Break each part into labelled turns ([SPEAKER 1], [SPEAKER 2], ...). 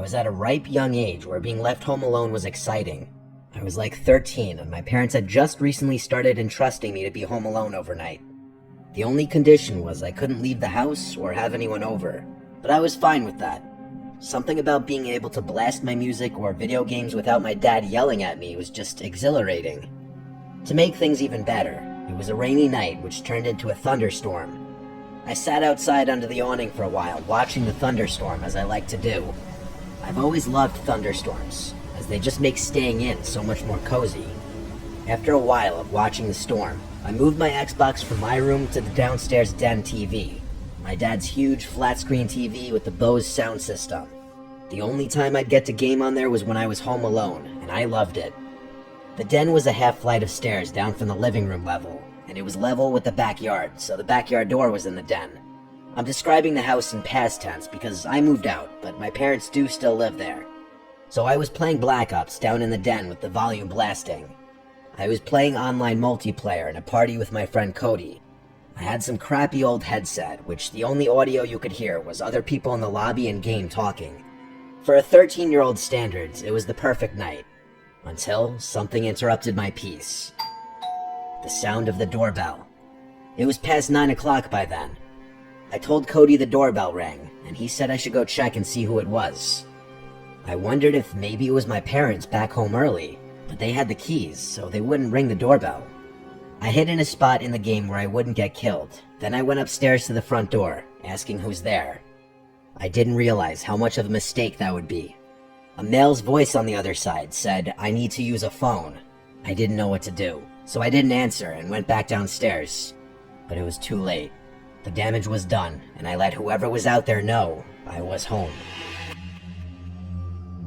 [SPEAKER 1] was at a ripe young age where being left home alone was exciting. I was like 13, and my parents had just recently started entrusting me to be home alone overnight. The only condition was I couldn't leave the house or have anyone over, but I was fine with that. Something about being able to blast my music or video games without my dad yelling at me was just exhilarating. To make things even better, it was a rainy night which turned into a thunderstorm. I sat outside under the awning for a while, watching the thunderstorm as I like to do. I've always loved thunderstorms, as they just make staying in so much more cozy. After a while of watching the storm, I moved my Xbox from my room to the downstairs den TV, my dad's huge flat-screen TV with the Bose sound system. The only time I'd get to game on there was when I was home alone, and I loved it. The den was a half flight of stairs down from the living room level, and it was level with the backyard, so the backyard door was in the den. I'm describing the house in past tense because I moved out, but my parents do still live there. So I was playing Black Ops down in the den with the volume blasting. I was playing online multiplayer in a party with my friend Cody. I had some crappy old headset, which the only audio you could hear was other people in the lobby and game talking. For a 13-year-old standards, it was the perfect night. Until something interrupted my peace. The sound of the doorbell. It was past 9 o'clock by then. I told Cody the doorbell rang, and he said I should go check and see who it was. I wondered if maybe it was my parents back home early, but they had the keys, so they wouldn't ring the doorbell. I hid in a spot in the game where I wouldn't get killed. Then I went upstairs to the front door, asking who's there. I didn't realize how much of a mistake that would be. A male's voice on the other side said, "I need to use a phone." I didn't know what to do, so I didn't answer and went back downstairs. But it was too late. The damage was done, and I let whoever was out there know I was home.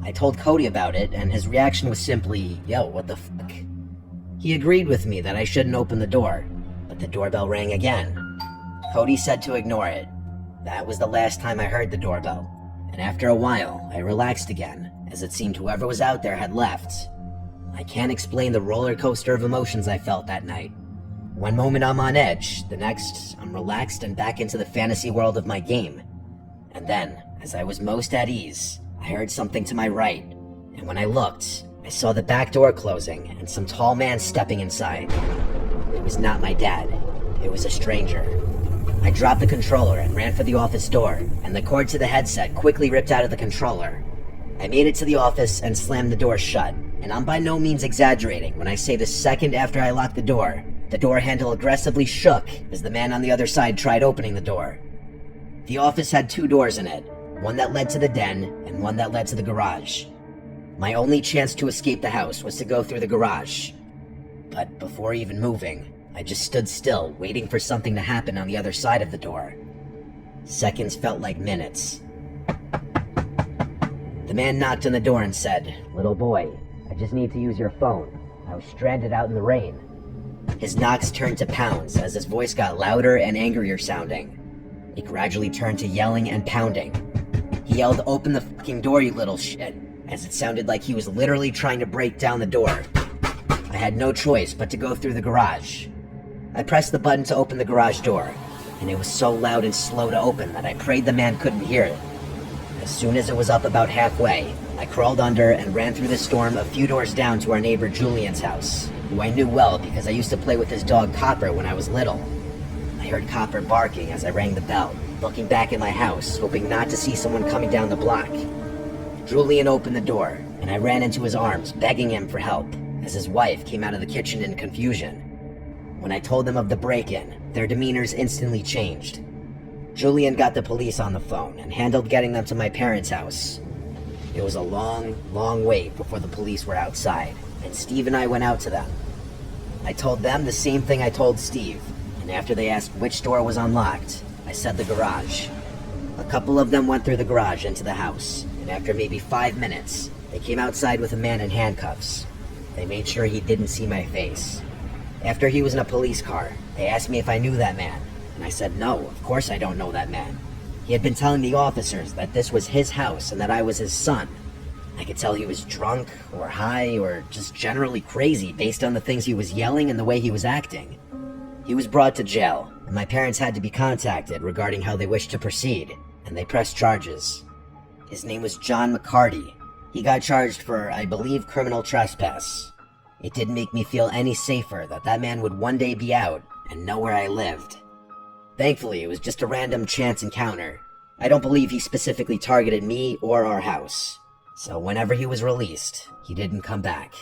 [SPEAKER 1] I told Cody about it, and his reaction was simply, "Yo, what the fuck?" He agreed with me that I shouldn't open the door, but the doorbell rang again. Cody said to ignore it. That was the last time I heard the doorbell, and after a while, I relaxed again, as it seemed whoever was out there had left. I can't explain the roller coaster of emotions I felt that night. One moment I'm on edge, the next I'm relaxed and back into the fantasy world of my game. And then, as I was most at ease, I heard something to my right, and when I looked, I saw the back door closing and some tall man stepping inside. It was not my dad. It was a stranger. I dropped the controller and ran for the office door, and the cord to the headset quickly ripped out of the controller. I made it to the office and slammed the door shut, and I'm by no means exaggerating when I say the second after I locked the door handle aggressively shook as the man on the other side tried opening the door. The office had 2 doors in it, one that led to the den and one that led to the garage. My only chance to escape the house was to go through the garage. But before even moving, I just stood still, waiting for something to happen on the other side of the door. Seconds felt like minutes. The man knocked on the door and said, "Little boy, I just need to use your phone. I was stranded out in the rain." His knocks turned to pounds as his voice got louder and angrier sounding. It gradually turned to yelling and pounding. He yelled, "Open the fucking door, you little shit," as it sounded like he was literally trying to break down the door. I had no choice but to go through the garage. I pressed the button to open the garage door, and it was so loud and slow to open that I prayed the man couldn't hear it. As soon as it was up about halfway, I crawled under and ran through the storm a few doors down to our neighbor Julian's house, who I knew well because I used to play with his dog Copper when I was little. I heard Copper barking as I rang the bell, looking back at my house, hoping not to see someone coming down the block. Julian opened the door, and I ran into his arms, begging him for help, as his wife came out of the kitchen in confusion. When I told them of the break-in, their demeanors instantly changed. Julian got the police on the phone and handled getting them to my parents' house. It was a long, long wait before the police were outside, and Steve and I went out to them. I told them the same thing I told Steve, and after they asked which door was unlocked, I said the garage. A couple of them went through the garage into the house, and after maybe 5 minutes, they came outside with a man in handcuffs. They made sure he didn't see my face. After he was in a police car, they asked me if I knew that man, and I said no, of course I don't know that man. He had been telling the officers that this was his house and that I was his son. I could tell he was drunk, or high, or just generally crazy based on the things he was yelling and the way he was acting. He was brought to jail, and my parents had to be contacted regarding how they wished to proceed, and they pressed charges. His name was John McCarty. He got charged for, I believe, criminal trespass. It didn't make me feel any safer that that man would one day be out and know where I lived. Thankfully, it was just a random chance encounter. I don't believe he specifically targeted me or our house. So whenever he was released, he didn't come back.